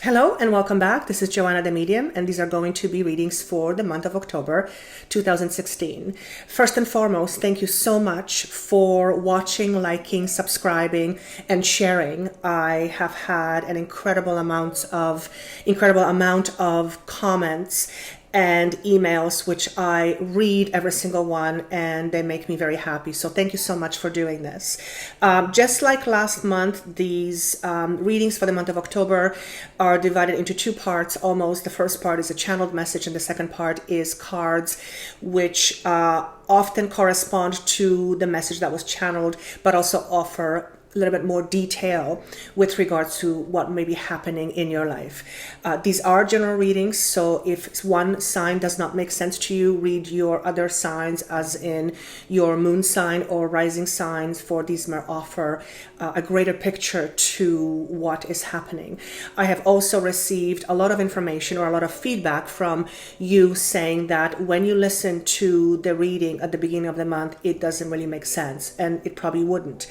Hello and welcome back. This is Joanna the Medium, and these are going to be readings for the month of October 2016. First and foremost, thank you so much for watching, liking, subscribing, and sharing. I have had an incredible amount of comments and emails, which I read every single one, and they make me very happy. So thank you so much for doing this. Just like last month, these readings for the month of October are divided into two parts almost. The first part is a channeled message, and the second part is cards, which often correspond to the message that was channeled, but also offer a little bit more detail with regards to what may be happening in your life. These are general readings, so if one sign does not make sense to you, read your other signs, as in your moon sign or rising signs, for these may offer a greater picture to what is happening. I have also received a lot of information or a lot of feedback from you saying that when you listen to the reading at the beginning of the month, it doesn't really make sense, and it probably wouldn't.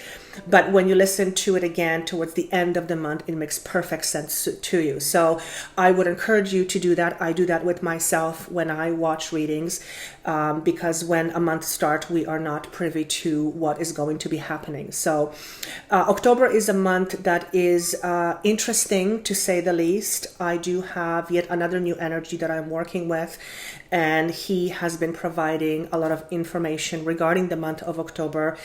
But when you listen to it again towards the end of the month, it makes perfect sense to you. So I would encourage you to do that. I do that with myself when I watch readings, because when a month starts, we are not privy to what is going to be happening. So October is a month that is interesting, to say the least. I do have yet another new energy that I'm working with, and he has been providing a lot of information regarding the month of October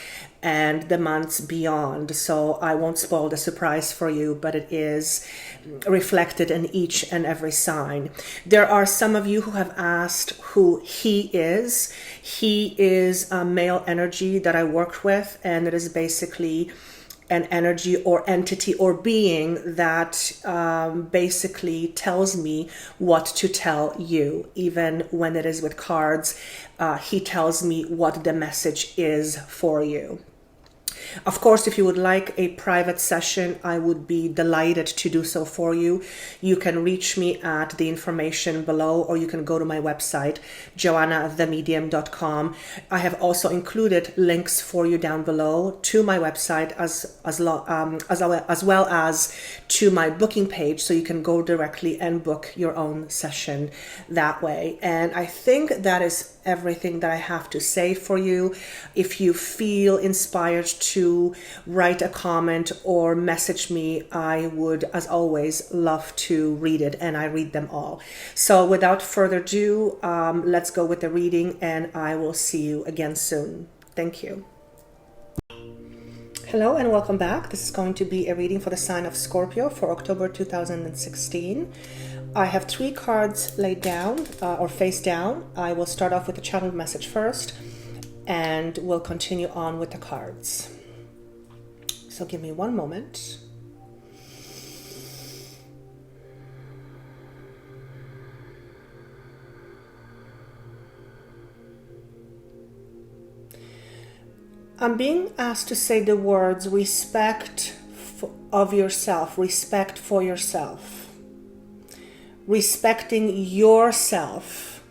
and the months beyond. So I won't spoil the surprise for you, but it is reflected in each and every sign. There are some of you who have asked who he is. He is a male energy that I work with, and it is basically an energy or entity or being that basically tells me what to tell you. Even when it is with cards, he tells me what the message is for you. Of course, if you would like a private session, I would be delighted to do so for you. You can reach me at the information below, or you can go to my website, joannathemedium.com. I have also included links for you down below to my website as well as to my booking page, so you can go directly and book your own session that way. And I think that is everything that I have to say for you. If you feel inspired to write a comment or message me, I would, as always, love to read it, and I read them all. So without further ado, let's go with the reading, and I will see you again soon. Thank you. Hello and welcome back. This is going to be a reading for the sign of Scorpio for October 2016. I have 3 cards laid down or face down. I will start off with the channeled message first, and we'll continue on with the cards. So give me one moment. I'm being asked to say the words respect of yourself, respect for yourself. Respecting yourself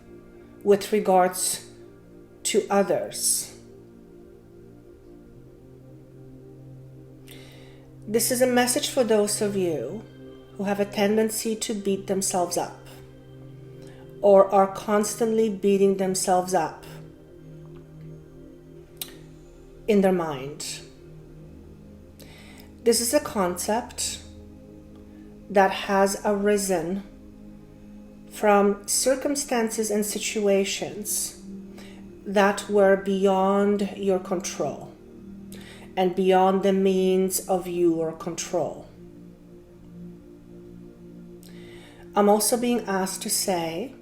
with regards to others. This is a message for those of you who have a tendency to beat themselves up or are constantly beating themselves up in their mind. This is a concept that has arisen from circumstances and situations that were beyond your control and beyond the means of your control. I'm also being asked to say,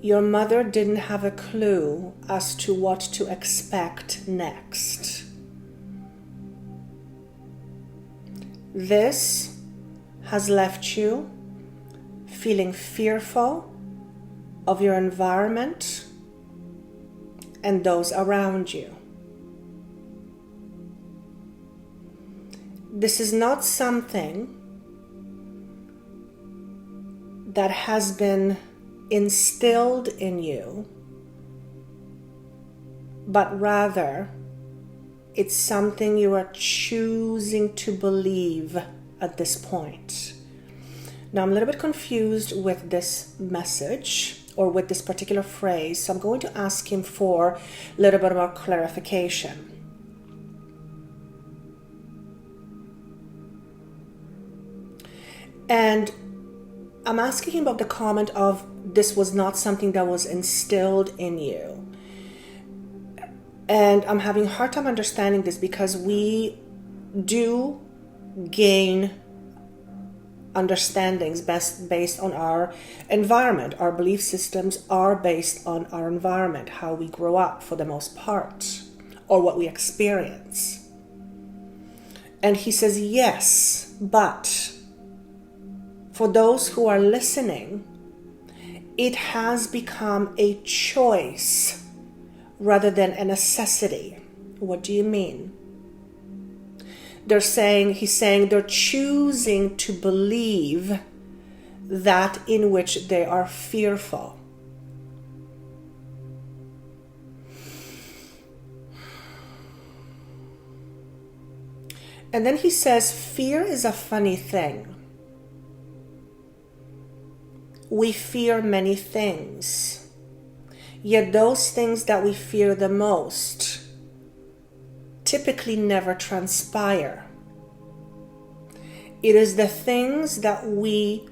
your mother didn't have a clue as to what to expect next. This has left you feeling fearful of your environment and those around you. This is not something that has been instilled in you, but rather it's something you are choosing to believe at this point. Now, I'm a little bit confused with this message or with this particular phrase, so I'm going to ask him for a little bit more clarification. And I'm asking him about the comment of this was not something that was instilled in you. And I'm having a hard time understanding this because we do gain understandings based on our environment. Our belief systems are based on our environment, how we grow up for the most part, or what we experience. And he says, yes, but for those who are listening, it has become a choice rather than a necessity. What do you mean? He's saying they're choosing to believe that in which they are fearful. And then he says, fear is a funny thing. We fear many things, yet those things that we fear the most typically never transpire. It is the things that we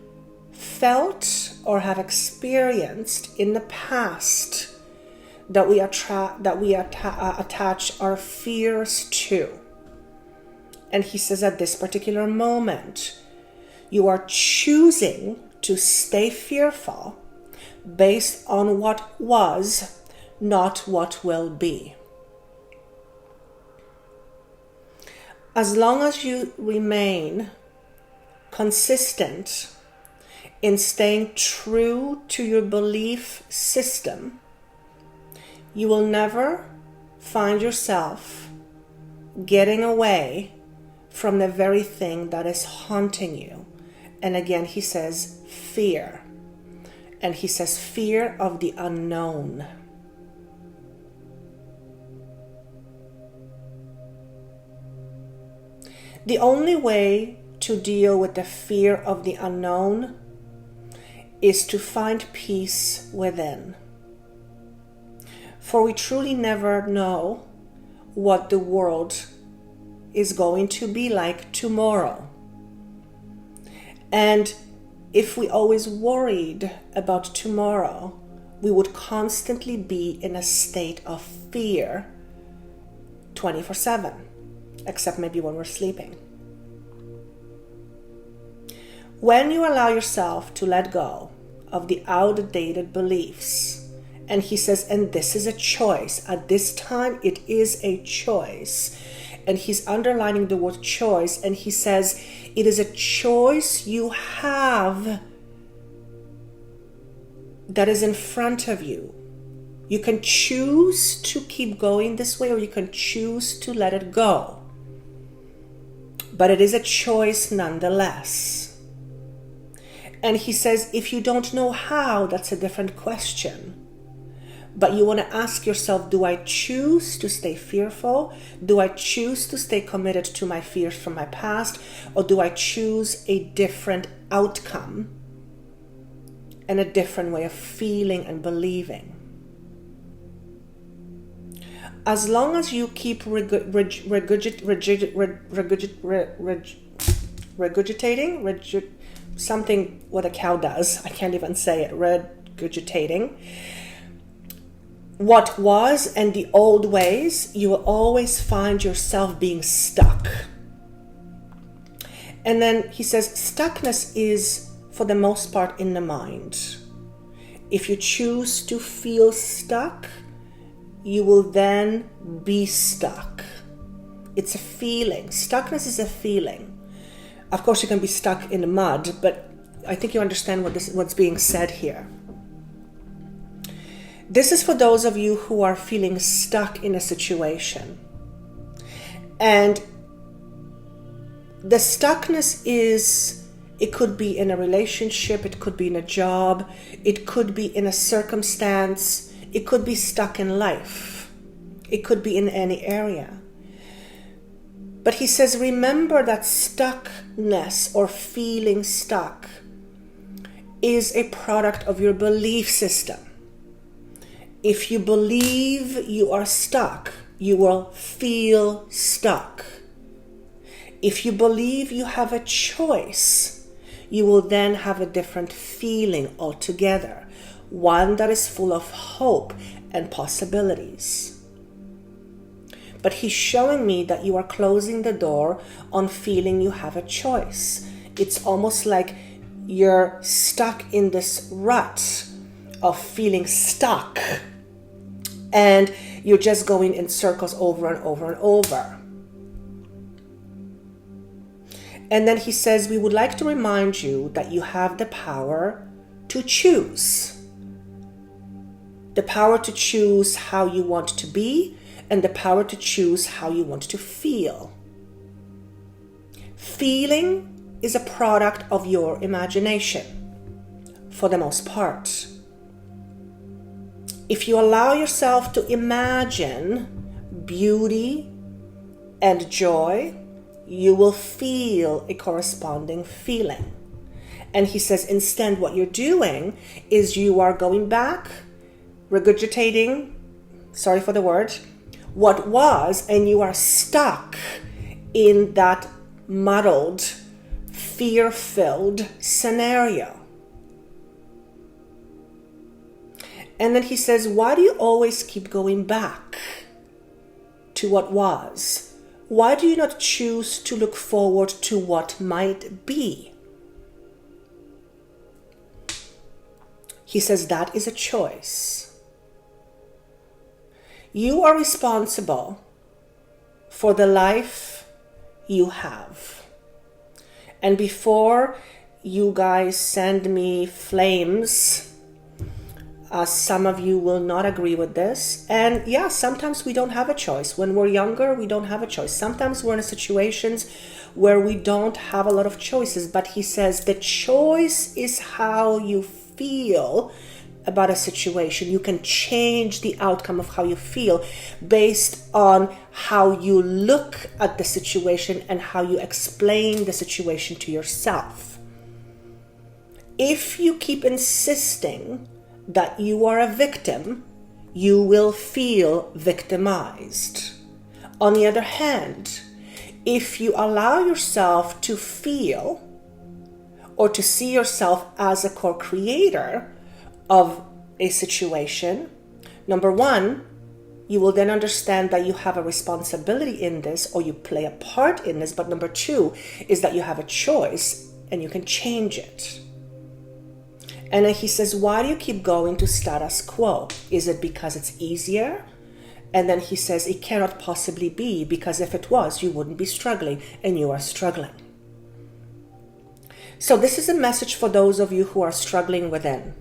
felt or have experienced in the past that we attach our fears to. And he says at this particular moment, you are choosing to stay fearful based on what was, not what will be. As long as you remain consistent in staying true to your belief system, you will never find yourself getting away from the very thing that is haunting you. And again, he says fear. And he says fear of the unknown. The only way to deal with the fear of the unknown is to find peace within. For we truly never know what the world is going to be like tomorrow. And if we always worried about tomorrow, we would constantly be in a state of fear 24/7, except maybe when we're sleeping. When you allow yourself to let go of the outdated beliefs, and he says, and this is a choice, at this time it is a choice, and he's underlining the word choice, and he says, it is a choice you have that is in front of you. You can choose to keep going this way, or you can choose to let it go. But it is a choice nonetheless. And he says, if you don't know how, that's a different question. But you want to ask yourself, do I choose to stay fearful? Do I choose to stay committed to my fears from my past? Or do I choose a different outcome and a different way of feeling and believing? As long as you keep regurgitating, something what a cow does, I can't even say it, regurgitating what was and the old ways, you will always find yourself being stuck. And then he says stuckness is for the most part in the mind. If you choose to feel stuck, you will then be stuck. It's a feeling. Stuckness is a feeling. Of course, you can be stuck in the mud, but I think you understand what's being said here. This is for those of you who are feeling stuck in a situation. And the stuckness is, it could be in a relationship, it could be in a job, it could be in a circumstance, it could be stuck in life. It could be in any area. But he says, remember that stuckness or feeling stuck is a product of your belief system. If you believe you are stuck, you will feel stuck. If you believe you have a choice, you will then have a different feeling altogether, one that is full of hope and possibilities. But he's showing me that you are closing the door on feeling you have a choice. It's almost like you're stuck in this rut of feeling stuck, and you're just going in circles over and over and over. And then he says, we would like to remind you that you have the power to choose. The power to choose how you want to be, and the power to choose how you want to feel. Feeling is a product of your imagination, for the most part. If you allow yourself to imagine beauty and joy, you will feel a corresponding feeling. And he says, instead, what you're doing is you are going back, regurgitating, sorry for the word, what was, and you are stuck in that muddled, fear-filled scenario. And then he says, why do you always keep going back to what was? Why do you not choose to look forward to what might be? He says that is a choice. You are responsible for the life you have. And before you guys send me flames, some of you will not agree with this. And yeah, sometimes we don't have a choice. When we're younger, we don't have a choice. Sometimes we're in situations where we don't have a lot of choices. But he says the choice is how you feel about a situation. You can change the outcome of how you feel based on how you look at the situation and how you explain the situation to yourself. If you keep insisting that you are a victim, you will feel victimized. On the other hand, if you allow yourself to feel or to see yourself as a co-creator of a situation, number one, you will then understand that you have a responsibility in this, or you play a part in this. But number two is that you have a choice and you can change it. And then he says, why do you keep going to status quo? Is it because it's easier? And then he says, it cannot possibly be, because if it was, you wouldn't be struggling, and you are struggling. So this is a message for those of you who are struggling within.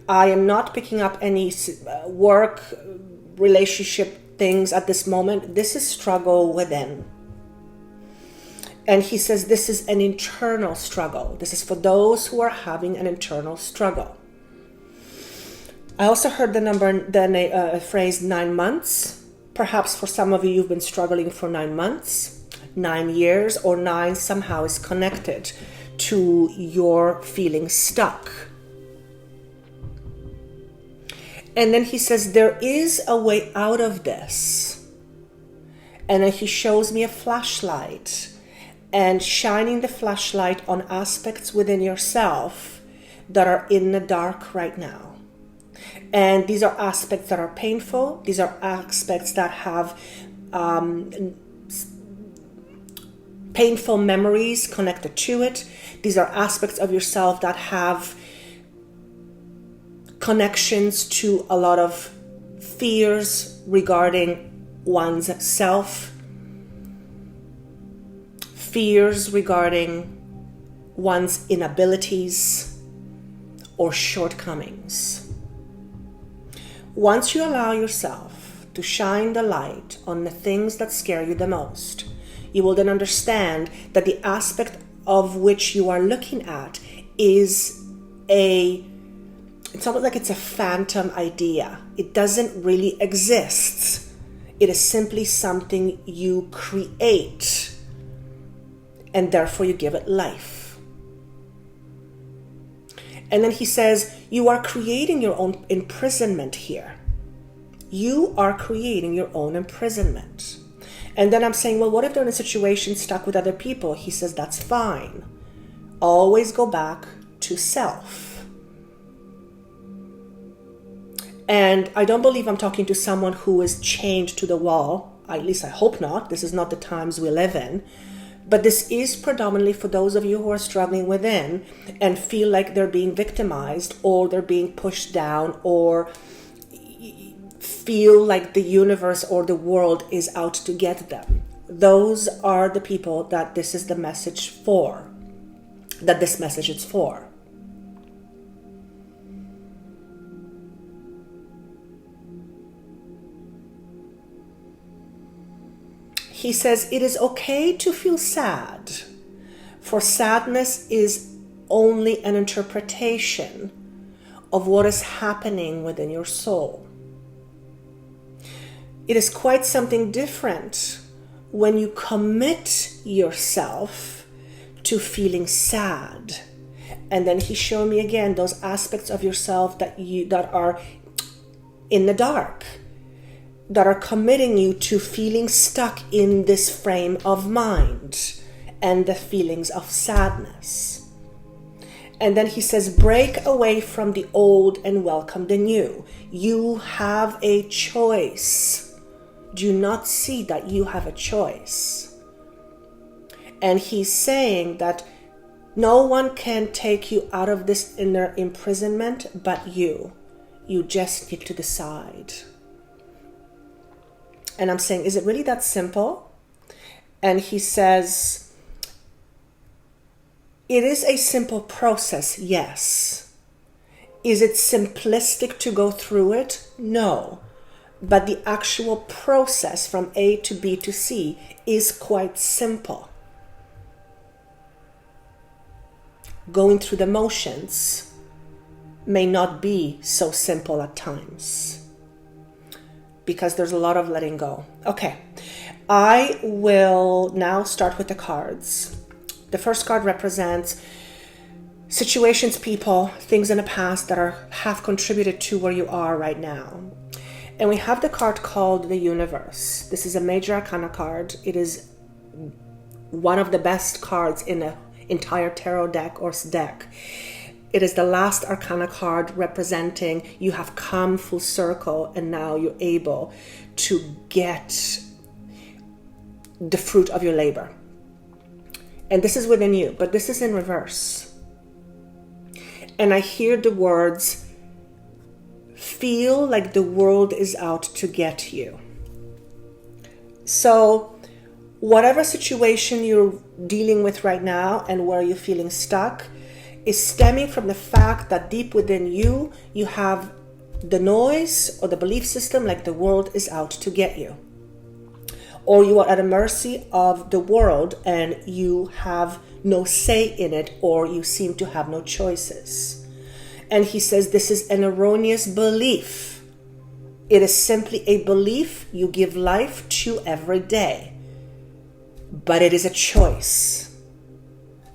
I am not picking up any work, relationship things at this moment. This is struggle within. And he says this is an internal struggle. This is for those who are having an internal struggle. I also heard the phrase 9 months. Perhaps for some of you, you've been struggling for 9 months, 9 years, or 9 somehow is connected to your feeling stuck. And then he says there is a way out of this. And then he shows me a flashlight, and shining the flashlight on aspects within yourself that are in the dark right now. And these are aspects that are painful. These are aspects that have painful memories connected to it. These are aspects of yourself that have connections to a lot of fears regarding one's self, fears regarding one's inabilities or shortcomings. Once you allow yourself to shine the light on the things that scare you the most, you will then understand that the aspect of which you are looking at is it's almost like it's a phantom idea. It doesn't really exist. It is simply something you create, and therefore you give it life. And then he says, you are creating your own imprisonment here. You are creating your own imprisonment. And then I'm saying, well, what if they're in a situation stuck with other people? He says, that's fine. Always go back to self. And I don't believe I'm talking to someone who is chained to the wall. At least I hope not. This is not the times we live in. But this is predominantly for those of you who are struggling within and feel like they're being victimized, or they're being pushed down, or feel like the universe or the world is out to get them. Those are the people that this is the message for, that this message is for. He says, it is okay to feel sad, for sadness is only an interpretation of what is happening within your soul. It is quite something different when you commit yourself to feeling sad. And then he showed me again those aspects of yourself that are in the dark, that are committing you to feeling stuck in this frame of mind and the feelings of sadness. And then he says, break away from the old and welcome the new. You have a choice. Do you not see that you have a choice? And he's saying that no one can take you out of this inner imprisonment but you. You just need to decide. And I'm saying, is it really that simple? And he says, it is a simple process, yes. Is it simplistic to go through it? No. But the actual process from A to B to C is quite simple. Going through the motions may not be so simple at times, because there's a lot of letting go. Okay, I will now start with the cards. The first card represents situations, people, things in the past that have contributed to where you are right now. And we have the card called the Universe. This is a major arcana card. It is one of the best cards in the entire tarot deck or deck. It is the last arcana card representing you have come full circle and now you're able to get the fruit of your labor. And this is within you, but this is in reverse. And I hear the words, feel like the world is out to get you. So whatever situation you're dealing with right now and where you're feeling stuck is stemming from the fact that deep within you, you have the noise or the belief system like the world is out to get you. Or you are at the mercy of the world and you have no say in it, or you seem to have no choices. And he says this is an erroneous belief. It is simply a belief you give life to every day. But it is a choice.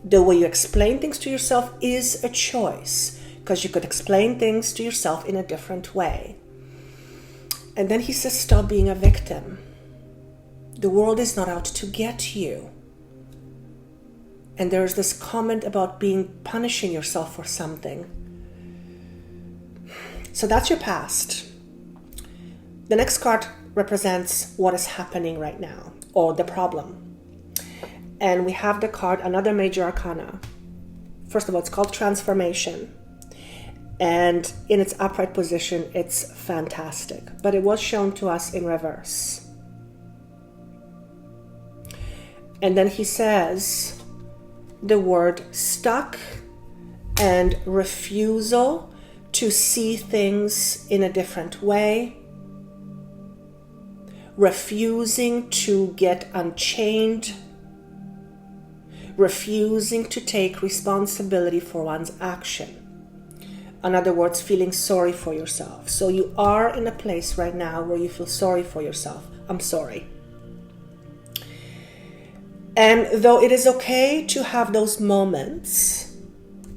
The way you explain things to yourself is a choice, because you could explain things to yourself in a different way. And then he says, stop being a victim. The world is not out to get you. And there's this comment about punishing yourself for something. So that's your past. The next card represents what is happening right now, or the problem. And we have the card, another major arcana. First of all, it's called Transformation. And in its upright position, it's fantastic. But it was shown to us in reverse. And then he says the word stuck and refusal to see things in a different way. Refusing to get unchained. Refusing to take responsibility for one's action. In other words, feeling sorry for yourself. So you are in a place right now where you feel sorry for yourself. I'm sorry. And though it is okay to have those moments,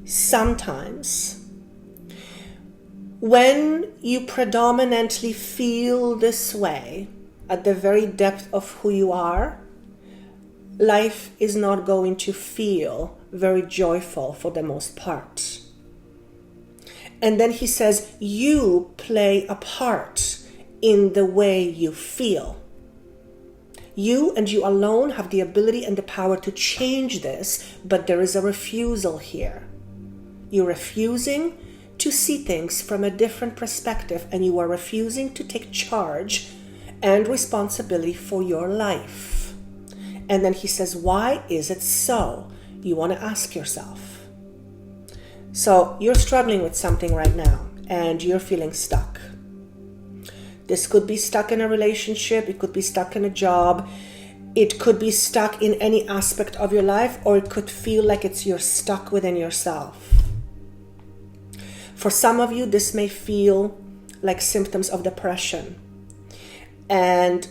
sometimes, when you predominantly feel this way at the very depth of who you are, life is not going to feel very joyful for the most part. And then he says, you play a part in the way you feel. You and you alone have the ability and the power to change this, but there is a refusal here. You're refusing to see things from a different perspective, and you are refusing to take charge and responsibility for your life. And then he says, why is it so? You want to ask yourself. So you're struggling with something right now, and you're feeling stuck. This could be stuck in a relationship, it could be stuck in a job, it could be stuck in any aspect of your life, or it could feel like you're stuck within yourself. For some of you, this may feel like symptoms of depression and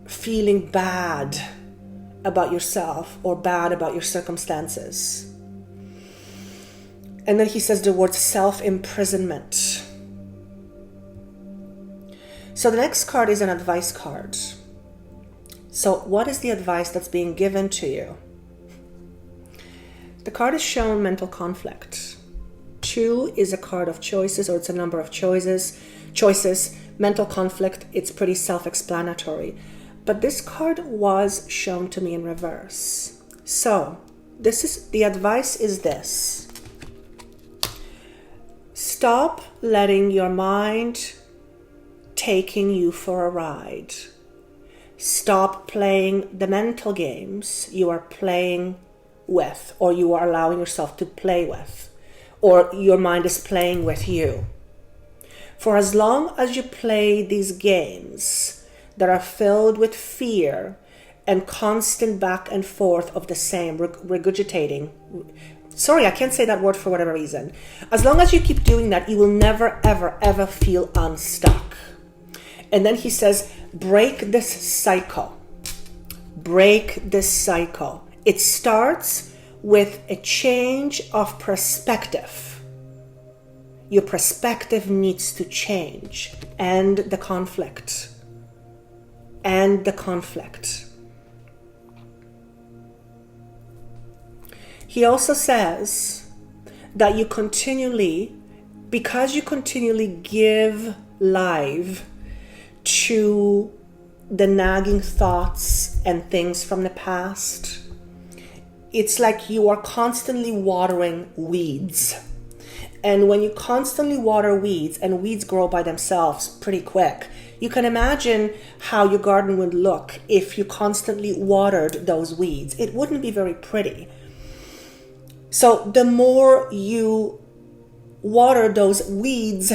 feeling bad about yourself or bad about your circumstances. And then he says the word self-imprisonment. So the next card is an advice card. So what is the advice that's being given to you? The card is shown mental conflict. 2 is a card of choices, or it's a number of choices. Mental conflict, it's pretty self-explanatory. But this card was shown to me in reverse. So the advice is this. Stop letting your mind taking you for a ride. Stop playing the mental games you are playing with, or you are allowing yourself to play with, or your mind is playing with you. For as long as you play these games that are filled with fear and constant back and forth of the same, regurgitating, sorry, I can't say that word for whatever reason. As long as you keep doing that, you will never, ever, ever feel unstuck. And then he says, break this cycle. Break this cycle. It starts with a change of perspective. Your perspective needs to change. And the conflict. And the conflict. He also says that because you continually give life to the nagging thoughts and things from the past, it's like you are constantly watering weeds. And when you constantly water weeds, and weeds grow by themselves pretty quick, you can imagine how your garden would look if you constantly watered those weeds. It wouldn't be very pretty. So the more you water those weeds,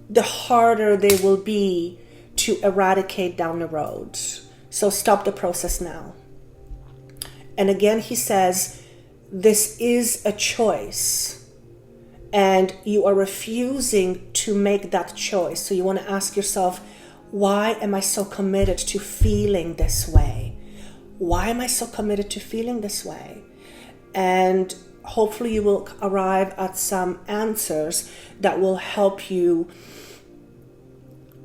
the harder they will be to eradicate down the road. So stop the process now. And again, he says, this is a choice, and you are refusing to make that choice. So you want to ask yourself, why am I so committed to feeling this way? Why am I so committed to feeling this way? And hopefully you will arrive at some answers that will help you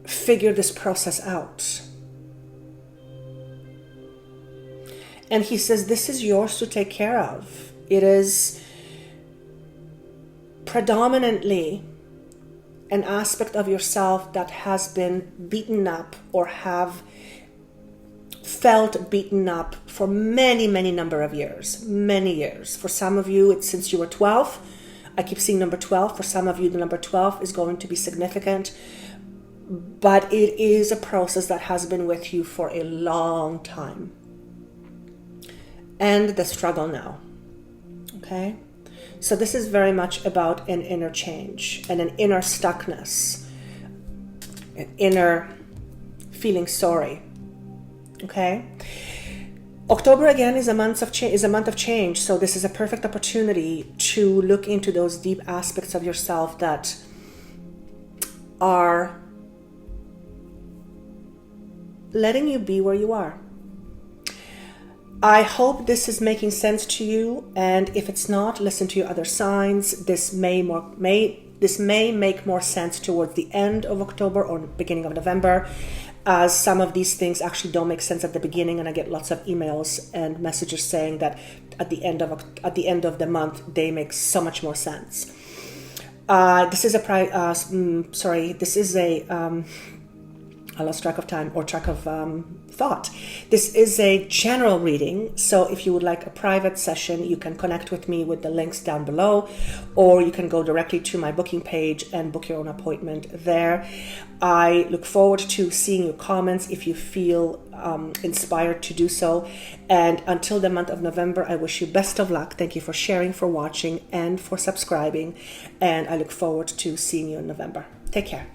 figure this process out. And he says, this is yours to take care of. It is predominantly an aspect of yourself that has been beaten up or have felt beaten up for many, many number of years, many years. For some of you, it's since you were 12. I keep seeing number 12. For some of you, the number 12 is going to be significant. But it is a process that has been with you for a long time. And the struggle now. Okay? So this is very much about an inner change and an inner stuckness, an inner feeling sorry. Okay? October again is a month of change. So this is a perfect opportunity to look into those deep aspects of yourself that are letting you be where you are. I hope this is making sense to you, and if it's not, listen to your other signs. This may make more sense towards the end of October or beginning of November, as some of these things actually don't make sense at the beginning, and I get lots of emails and messages saying that at the end of the month they make so much more sense. This is a I lost track of time or track of thought. This is a general reading, so if you would like a private session, you can connect with me with the links down below, or you can go directly to my booking page and book your own appointment there. I look forward to seeing your comments if you feel inspired to do so. And until the month of November, I wish you best of luck. Thank you for sharing, for watching, and for subscribing. And I look forward to seeing you in November. Take care.